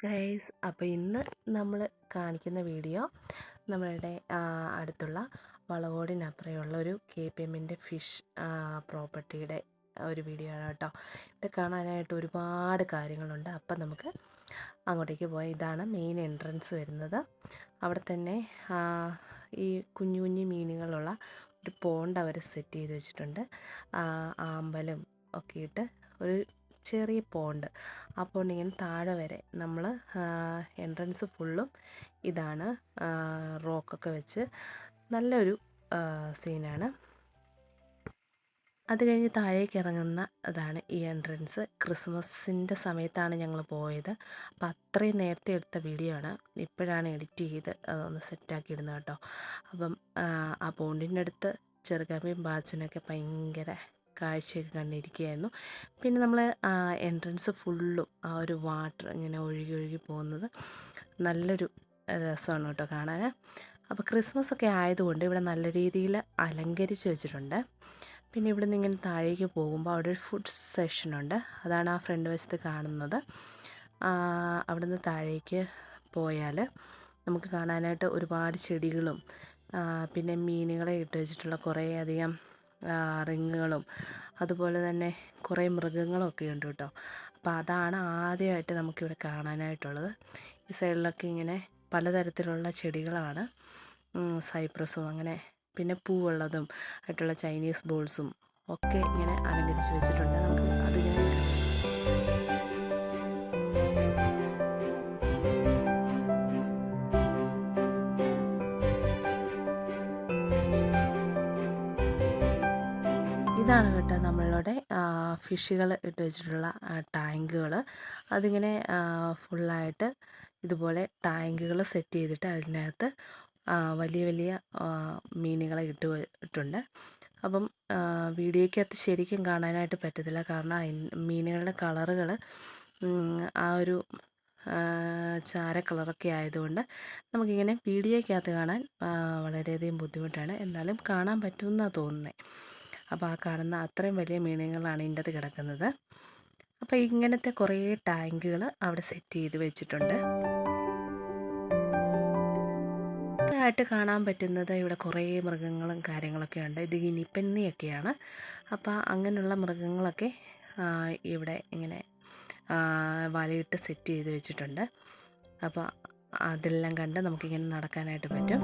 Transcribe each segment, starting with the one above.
Guys, അപ്പോൾ ഇന്ന് നമ്മൾ കാണിക്കുന്ന വീഡിയോ നമ്മളുടെ അടുത്തുള്ള വളവോടിനപ്പുറമുള്ള ഒരു KPMൻ്റെ ഫിഷ് പ്രോപ്പർട്ടിയുടെ ഒരു വീഡിയോ ആണ് കേട്ടോ. ഇത് കാണാനായിട്ട് ഒരുപാട് കാര്യങ്ങളുണ്ട്. അപ്പം നമുക്ക് അങ്ങോട്ടേക്ക് പോയാൽ ഇതാണ് മെയിൻ എൻട്രൻസ് വരുന്നത്. അവിടെ തന്നെ ഈ കുഞ്ഞു കുഞ്ഞു മീനുകളുള്ള ഒരു പോണ്ട് അവർ സെറ്റ് ചെയ്ത് വെച്ചിട്ടുണ്ട്. ആമ്പലും ഒക്കെ ഇട്ട് ഒരു ചെറിയ പോണ്ട്. ആ പോണ്ട് ഇങ്ങനെ താഴെ വരെ നമ്മൾ എൻട്രൻസ് ഫുള്ളും ഇതാണ്, റോക്കൊക്കെ വെച്ച് നല്ലൊരു സീനാണ്. അത് കഴിഞ്ഞ് താഴേക്ക് ഇറങ്ങുന്ന അതാണ് ഈ എൻട്രൻസ്. ക്രിസ്മസിൻ്റെ സമയത്താണ് ഞങ്ങൾ പോയത്. അപ്പം അത്രയും നേരത്തെ എടുത്ത വീഡിയോ ആണ്. ഇപ്പോഴാണ് എഡിറ്റ് ചെയ്ത് ഒന്ന് സെറ്റാക്കി ഇടുന്നത് കേട്ടോ. അപ്പം ആ പോണ്ടിൻ്റെ അടുത്ത് ചെറുകമ്മയും ബാച്ചനൊക്കെ ഭയങ്കര കാഴ്ചയൊക്കെ കണ്ടിരിക്കുകയായിരുന്നു. പിന്നെ നമ്മൾ എൻട്രൻസ് ഫുള്ളും ആ ഒരു വാട്ടർ ഇങ്ങനെ ഒഴുകി ഒഴുകി പോകുന്നത് നല്ലൊരു രസമാണ് കേട്ടോ കാണാൻ. അപ്പോൾ ക്രിസ്മസ് ഒക്കെ ആയതുകൊണ്ട് ഇവിടെ നല്ല രീതിയിൽ അലങ്കരിച്ച് വെച്ചിട്ടുണ്ട്. പിന്നെ ഇവിടെ നിന്ന് ഇങ്ങനെ താഴേക്ക് പോകുമ്പോൾ അവിടെ ഒരു ഫുഡ് സെഷനുണ്ട്. അതാണ് ആ ഫ്രണ്ട് വശത്ത് കാണുന്നത്. അവിടെ നിന്ന് താഴേക്ക് പോയാൽ നമുക്ക് കാണാനായിട്ട് ഒരുപാട് ചെടികളും പിന്നെ മീനുകളെ ഇട്ട് വെച്ചിട്ടുള്ള കുറേ അധികം റിങ്ങുകളും അതുപോലെ തന്നെ കുറേ മൃഗങ്ങളൊക്കെ ഉണ്ട് കേട്ടോ. അപ്പോൾ അതാണ് ആദ്യമായിട്ട് നമുക്കിവിടെ കാണാനായിട്ടുള്ളത്. ഈ സൈഡിലൊക്കെ ഇങ്ങനെ പലതരത്തിലുള്ള ചെടികളാണ്, സൈപ്രസും അങ്ങനെ പിന്നെ പൂവുള്ളതും ആയിട്ടുള്ള ചൈനീസ് ബോൾസും ഒക്കെ ഇങ്ങനെ അലങ്കരിച്ച് വെച്ചിട്ടുണ്ട്. നമുക്ക് അതിങ്ങനെ ഇതാണ് കേട്ടോ നമ്മളുടെ ഫിഷുകൾ ഇട്ട് വെച്ചിട്ടുള്ള ടാങ്കുകൾ. അതിങ്ങനെ ഫുള്ളായിട്ട് ഇതുപോലെ ടാങ്കുകൾ സെറ്റ് ചെയ്തിട്ട് അതിനകത്ത് വലിയ വലിയ മീനുകളെ ഇട്ടിട്ടുണ്ട്. അപ്പം വീഡിയോയ്ക്കകത്ത് ശരിക്കും കാണാനായിട്ട് പറ്റത്തില്ല, കാരണം മീനുകളുടെ കളറുകൾ ആ ഒരു ചാര കളറൊക്കെ ആയതുകൊണ്ട് നമുക്കിങ്ങനെ വീഡിയോയ്ക്കകത്ത് കാണാൻ വളരെയധികം ബുദ്ധിമുട്ടാണ്. എന്നാലും കാണാൻ പറ്റുമെന്നാണ് തോന്നുന്നത്. അപ്പോൾ ആ കാണുന്ന അത്രയും വലിയ മീനുകളാണ് ഇതിൻ്റെ അകത്ത് കിടക്കുന്നത്. അപ്പോൾ ഇങ്ങനത്തെ കുറേ ടാങ്കുകൾ അവിടെ സെറ്റ് ചെയ്ത് വെച്ചിട്ടുണ്ട്. ആയിട്ട് കാണാൻ പറ്റുന്നത് ഇവിടെ കുറേ മൃഗങ്ങളും കാര്യങ്ങളൊക്കെ ഉണ്ട്. ഇത് ഗിനിപ്പന്നിയൊക്കെയാണ്. അപ്പോൾ അങ്ങനെയുള്ള മൃഗങ്ങളൊക്കെ ഇവിടെ ഇങ്ങനെ വലയിട്ട് സെറ്റ് ചെയ്ത് വെച്ചിട്ടുണ്ട്. അപ്പോൾ അതെല്ലാം കണ്ട് നമുക്കിങ്ങനെ നടക്കാനായിട്ട് പറ്റും.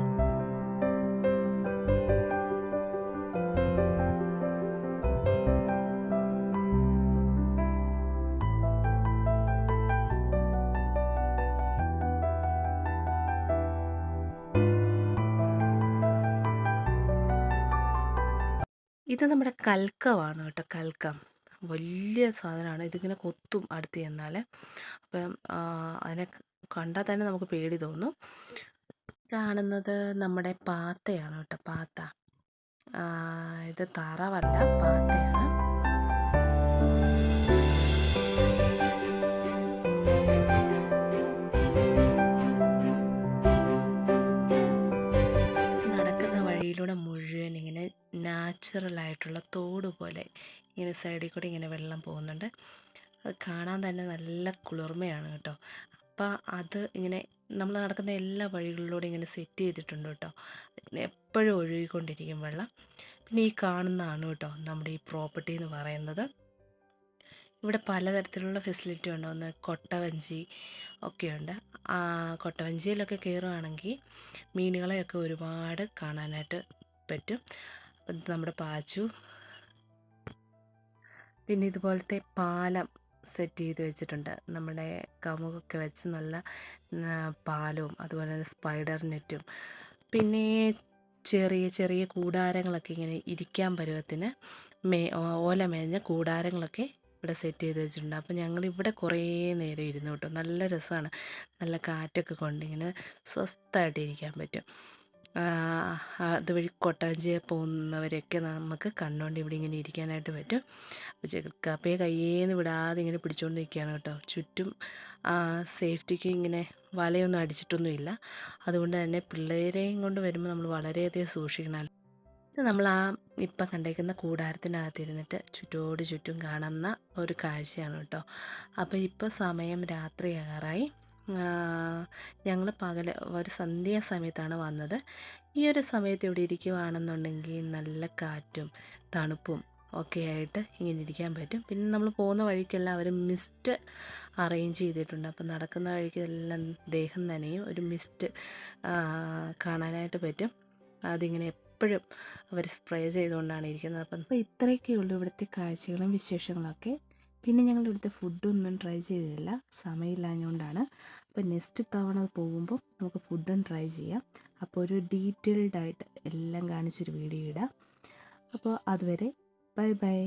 ഇത് നമ്മുടെ കൽക്കമാണ് കേട്ടോ. കൽക്കം വലിയ സാധനമാണ്. ഇതിങ്ങനെ കൊത്തും അടുത്ത് ചെന്നാൽ. അപ്പം അതിനെ കണ്ടാൽ തന്നെ നമുക്ക് പേടി തോന്നും. കാണുന്നത് നമ്മുടെ പാത്തയാണ് കേട്ടോ. പാത്ത, ഇത് താറാവല്ല, പാത്തയാണ്. നടക്കുന്ന വഴിയിലൂടെ മുഴുവൻ ഇങ്ങനെ നാച്ചുറലായിട്ടുള്ള തോട് പോലെ ഇങ്ങനെ സൈഡിൽ കൂടി ഇങ്ങനെ വെള്ളം പോകുന്നുണ്ട്. അത് കാണാൻ തന്നെ നല്ല കുളിർമയാണ് കേട്ടോ. അപ്പം അത് ഇങ്ങനെ നമ്മൾ നടക്കുന്ന എല്ലാ വഴികളിലൂടെ ഇങ്ങനെ സെറ്റ് ചെയ്തിട്ടുണ്ട് കേട്ടോ. എപ്പോഴും ഒഴുകിക്കൊണ്ടിരിക്കും വെള്ളം. പിന്നെ ഈ കാണുന്നതാണ് കേട്ടോ നമ്മുടെ ഈ പ്രോപ്പർട്ടി എന്ന് പറയുന്നത്. ഇവിടെ പലതരത്തിലുള്ള ഫെസിലിറ്റി ഉണ്ട്. ഒന്ന് കൊട്ടവഞ്ചി ഒക്കെയുണ്ട്. കൊട്ടവഞ്ചിയിലൊക്കെ കയറുകയാണെങ്കിൽ മീനുകളെയൊക്കെ ഒരുപാട് കാണാനായിട്ട് പറ്റും. നമ്മുടെ പാച്ചു. പിന്നെ ഇതുപോലത്തെ പാലം സെറ്റ് ചെയ്ത് വെച്ചിട്ടുണ്ട്. നമ്മുടെ കമുകൊക്കെ വെച്ച് നല്ല പാലവും അതുപോലെ തന്നെ സ്പൈഡർ നെറ്റും പിന്നെ ചെറിയ ചെറിയ കൂടാരങ്ങളൊക്കെ ഇങ്ങനെ ഇരിക്കാൻ പരുവത്തിന് ഓല മേഞ്ഞ കൂടാരങ്ങളൊക്കെ ഇവിടെ സെറ്റ് ചെയ്ത് വെച്ചിട്ടുണ്ട്. അപ്പോൾ ഞങ്ങളിവിടെ കുറേ നേരം ഇരുന്നു കേട്ടോ. നല്ല രസമാണ്. നല്ല കാറ്റൊക്കെ കൊണ്ട് ഇങ്ങനെ സ്വസ്ഥമായിട്ട് ഇരിക്കാൻ പറ്റും. അതുവഴി കൊട്ടാഞ്ചി പോകുന്നവരെയൊക്കെ നമുക്ക് കണ്ടുകൊണ്ട് ഇവിടെ ഇങ്ങനെ ഇരിക്കാനായിട്ട് പറ്റും. അപ്പോൾ ചെറുക്കാപ്പയെ കയ്യിൽ നിന്ന് വിടാതെ ഇങ്ങനെ പിടിച്ചുകൊണ്ട് നിൽക്കുകയാണ് കേട്ടോ. ചുറ്റും സേഫ്റ്റിക്ക് ഇങ്ങനെ വലയൊന്നും അടിച്ചിട്ടൊന്നുമില്ല. അതുകൊണ്ട് തന്നെ പിള്ളേരെയും കൊണ്ട് വരുമ്പോൾ നമ്മൾ വളരെയധികം സൂക്ഷിക്കണം. ഇത് നമ്മൾ ഇപ്പം കണ്ടേക്കുന്ന കൂടാരത്തിനകത്തിരുന്നിട്ട് ചുറ്റോട് ചുറ്റും കാണുന്ന ഒരു കാഴ്ചയാണ് കേട്ടോ. അപ്പോൾ ഇപ്പോൾ സമയം രാത്രിയാകാറായി. ഞങ്ങൾ ഒരു സന്ധ്യാസമയത്താണ് വന്നത്. ഈ ഒരു സമയത്ത് ഇവിടെ ഇരിക്കുവാണെന്നുണ്ടെങ്കിൽ നല്ല കാറ്റും തണുപ്പും ഒക്കെ ആയിട്ട് ഇങ്ങനെ ഇരിക്കാൻ പറ്റും. പിന്നെ നമ്മൾ പോകുന്ന വഴിക്കെല്ലാം അവർ മിസ്റ്റ് അറേഞ്ച് ചെയ്തിട്ടുണ്ട്. അപ്പം നടക്കുന്ന വഴിക്ക് എല്ലാം ദേഹം നനയും. ഒരു മിസ്റ്റ് കാണാനായിട്ട് പറ്റും. അതിങ്ങനെ എപ്പോഴും അവർ സ്പ്രേ ചെയ്തുകൊണ്ടാണ് ഇരിക്കുന്നത്. അപ്പോൾ ഇത്രയൊക്കെ ഉള്ളൂ ഇവിടുത്തെ കാഴ്ചകളും വിശേഷങ്ങളൊക്കെ. പിന്നെ ഞങ്ങൾ ഇവിടുത്തെ ഫുഡൊന്നും ട്രൈ ചെയ്തില്ല, സമയമില്ലാഞ്ഞുകൊണ്ടാണ്. അപ്പോൾ നെക്സ്റ്റ് തവണ പോകുമ്പോൾ നമുക്ക് ഫുഡും ട്രൈ ചെയ്യാം. അപ്പോൾ ഒരു ഡീറ്റെയിൽഡായിട്ട് എല്ലാം കാണിച്ചൊരു വീഡിയോ ഇടാം. അപ്പോൾ അതുവരെ ബൈ ബൈ.